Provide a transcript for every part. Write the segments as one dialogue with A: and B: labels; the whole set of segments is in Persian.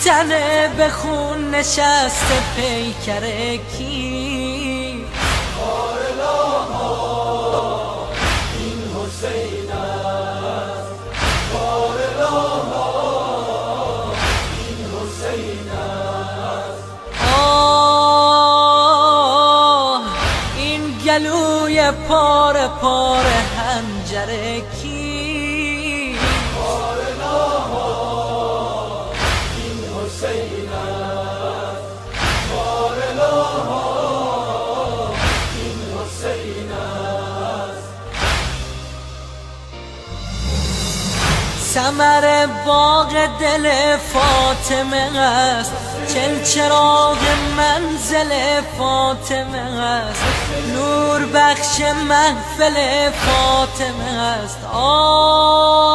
A: تنه به خون نشسته پیکر کی؟
B: این حسین است. این حسین است.
A: آه این گلوی پاره پاره حنجر کی؟
B: این حسین است. این حسین است.
A: ثمر باغ دل فاطمه است، چراغ منزل فاطمه است، نور بخش محفل فاطمه است. آه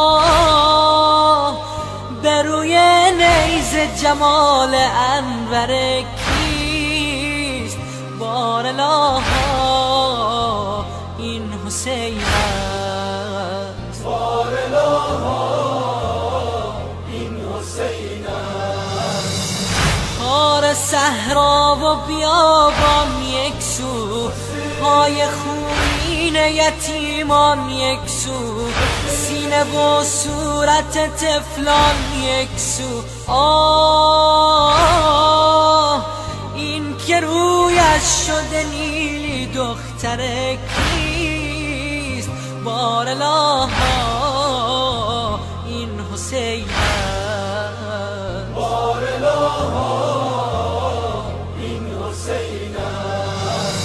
A: به روی نیزه جمال انور کیست؟ بارالله این حسین است.
B: این حسین است.
A: خار صحرا و بیابان یک سو، پای خونین یتیمان یک سو، سینه و صورت طفلان یک سو. آه این که رویش شده نیلی دختر کیست؟ بارالله این حسین است.
B: این حسین است.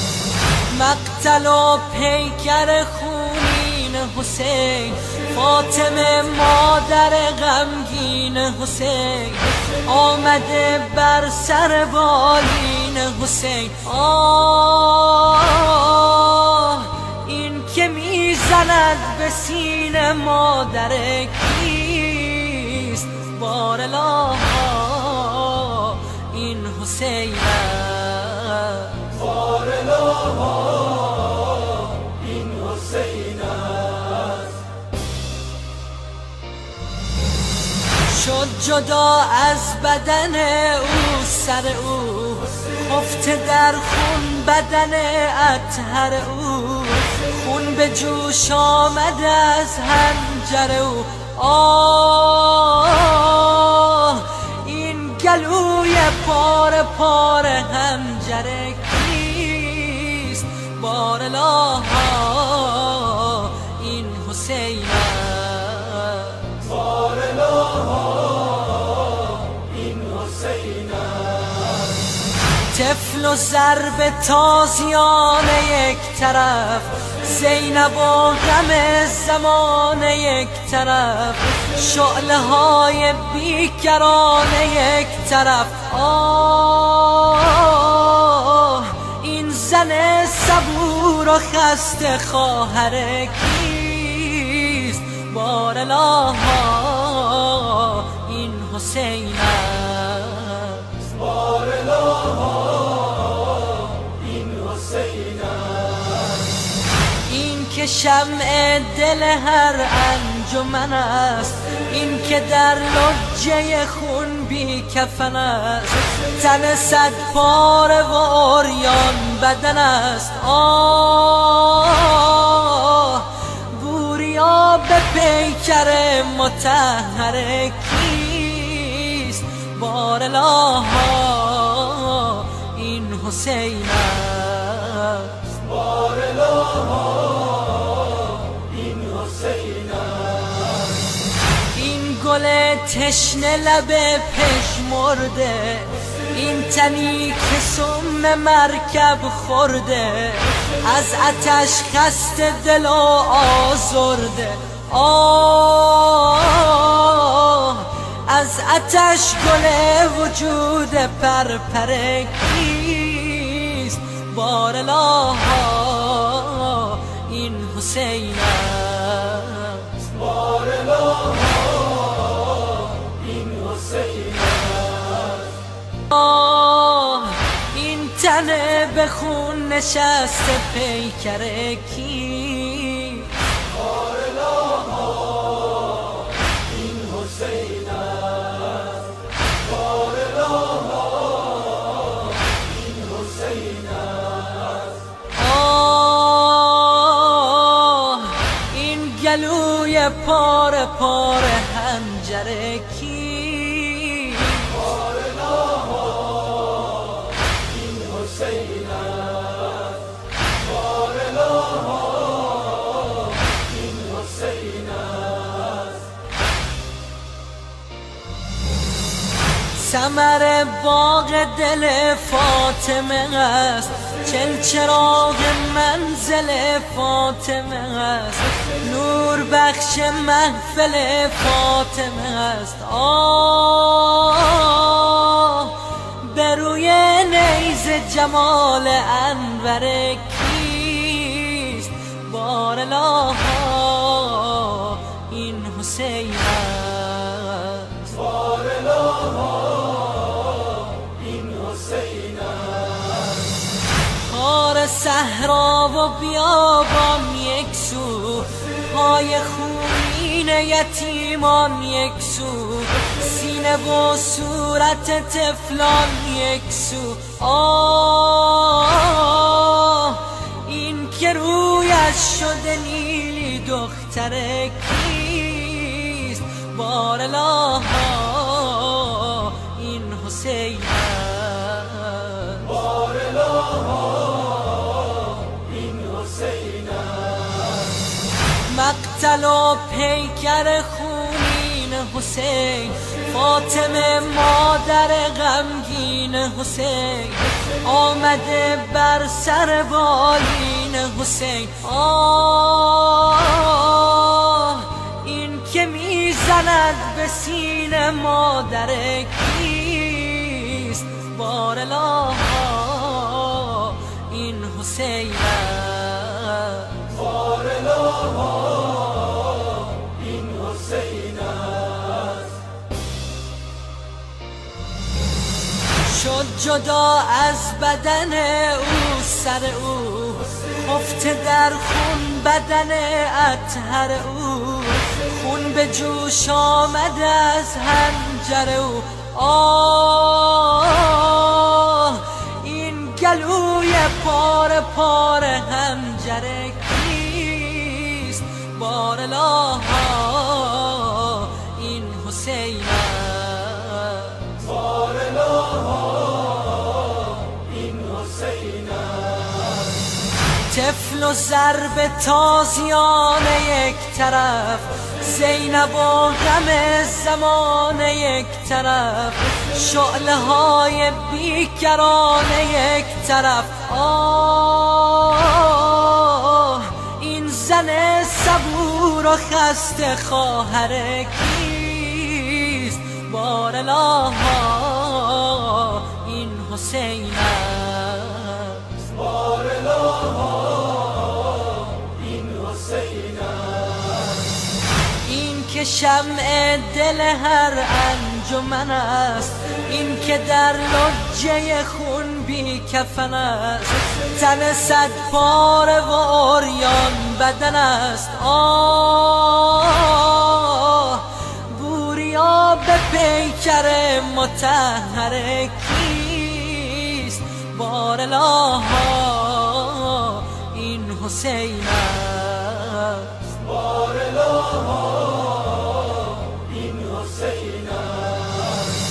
A: مقتل و پیکر خونین حسین، فاطمه مادر غمگین حسین، آمده بر سر بالین حسین. آه این که میزند به سینه مادر کیست؟ بارالله این حسین است.
B: این حسین است.
A: شد جدا از بدن او سر او، خفته در خون بدن اطهر او، خون به جوش آمده از حنجر او. آه این گلوی پاره پاره حنجر کیست؟ بارالله این حسین است.
B: این حسین است.
A: طفل و ضرب تازیان یک طرف، زینب و غم زمان یک طرف، شعله های بیکران یک طرف. آه این زن صبور و خسته خواهر کیست؟ بارالله این حسین است.
B: این حسین است.
A: این که شمع دل هر انجمن است، این که در لجه خون بی کفن است، تن صد پاره و عریان بدن است. آه بوریا به پیکر مطهر کیست؟ بارالله این حسین است.
B: این حسین است.
A: این گل تشنه لب پژمرده، این تنی که سم مرکب خورده، از آتش خسته دل و آزرده. آه از آتش گل وجود پرپر کیست؟ بارالله این حسین است.
B: این حسین است.
A: آه این تنه به خون نشسته پیکر کی؟
B: این حسین است.
A: این گلوی پاره پاره هنجره کی؟
B: این حسین است. بارالله این حسین است.
A: ثمر باغ دل فاطمه است، چراغ منزل فاطمه است، نور بخش محفل فاطمه است. به روی نیزه جمال انور کیست؟ بارالله این حسین است.
B: بارالله این حسین است.
A: خار صحرا و بیابان یک سو، پای خونین یتیمان یک سو، سینه و صورت طفلان یک سو. این که رویش شده نیلی دختر کیست؟ بارالله این حسین است.
B: بارالله این حسین است.
A: مقتل و پیکر خونین حسین، فاطمه مادر غمگین حسین، آمده بر سر بالین حسین. این که میزند به سینه مادر کیست؟ بارالله این حسین است.
B: بارالله این حسین است.
A: شد جدا از بدن او سر او، خفته در خون بدن اطهر او، خون به جوش آمده از حنجر او. این گلوی پاره پاره هنجر کیست؟ بارالله این حسین است.
B: بارالله این حسین است.
A: طفل و ضرب تازیان یک طرف، زینب و غم زمان یک طرف، شعله های بیکران یک طرف. این زن صبور و خسته خواهر کیست؟ بارالله این حسین است.
B: بارالله این حسین است.
A: این که شمع دل هر انجمن است، این که در لجه خون بی کفن است، تن صد پاره و عریان بدن است. بوریا به پیکر مطهر کیست؟ بارالله این حسین است.
B: بارالله این حسین است.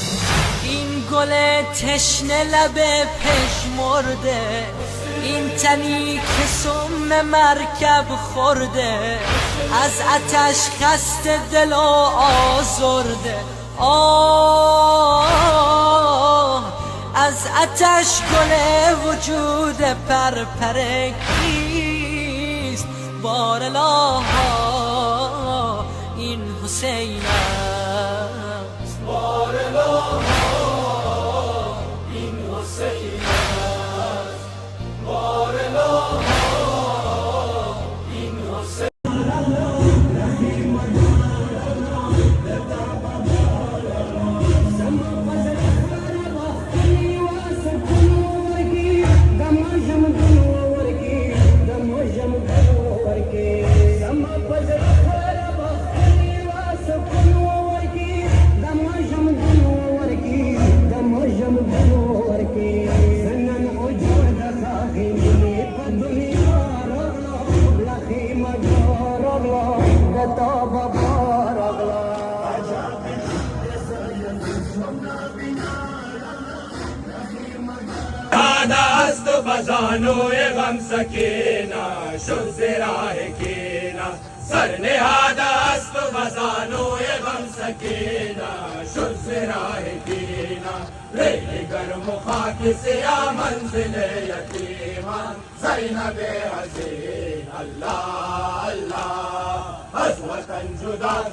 A: این گل تشنه لب پژمرده، این تنی که سم مرکب خورده، از آتش خسته دل و آزرده. از آتش گل وجود پرپر کیست؟ بارالله این حسین است.
B: بارالله این حسین است. بارالله این حسین
C: Sama
B: کتاب بارغلا
C: دست و خزانوی غم سکینا شد زراح کینا سر نهاد است و خزانوی غم سکینا شد زراح کینا ریل گرم و خاک سیاه منزل یتیمان زینب حسین الله الله از وطن جدا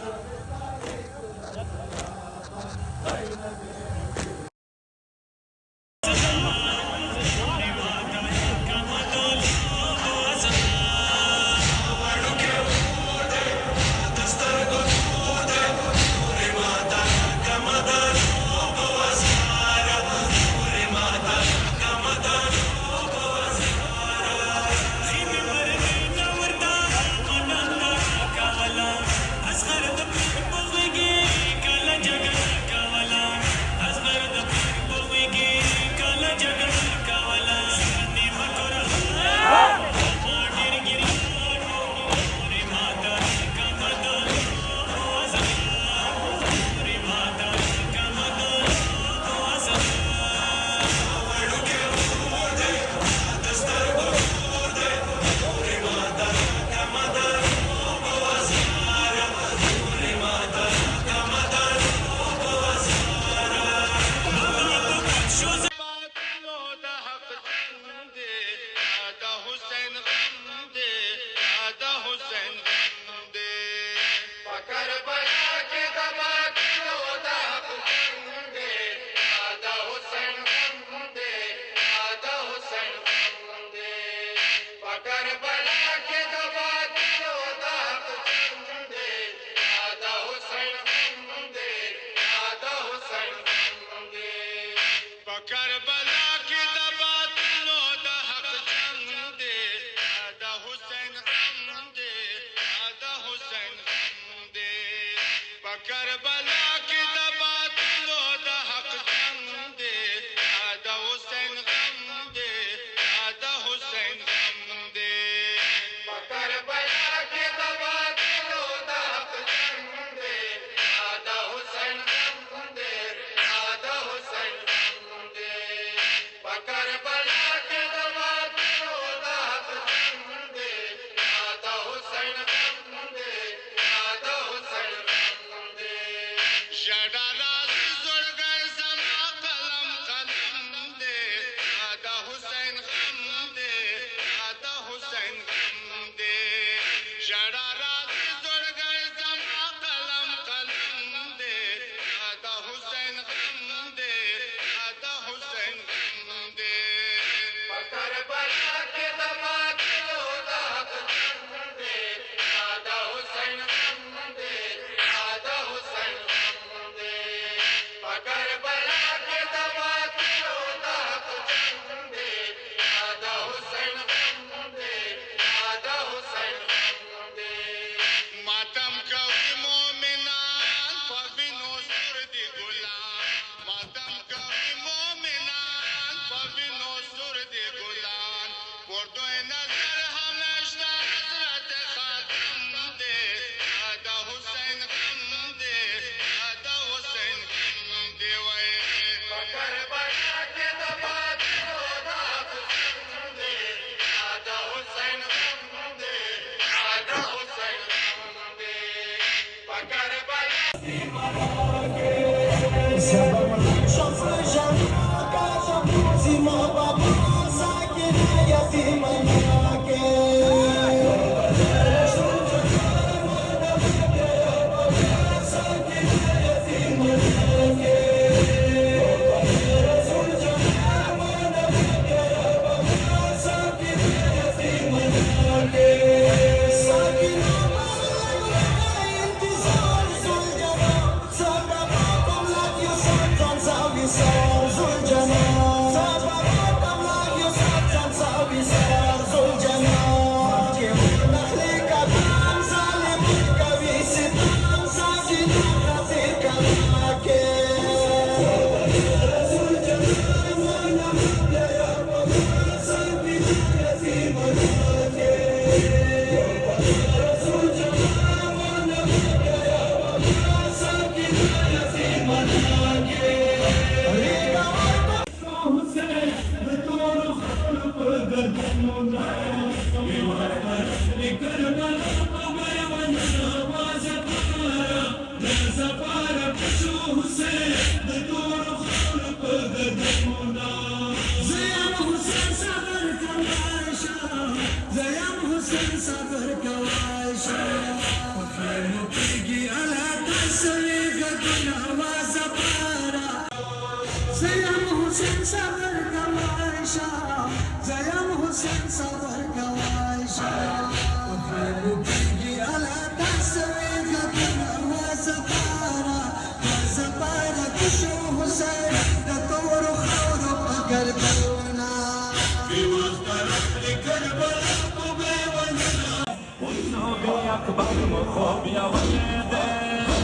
C: اکبر مخوب یا ولیده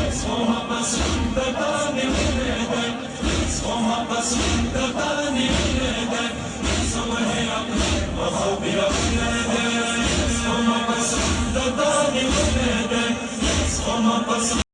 C: اسمها بسند دانی ولیده اسمها بسند دانی ولیده اسمها اکبر مخوب یا ولیده اسمها بسند دانی ولیده اسمها بسند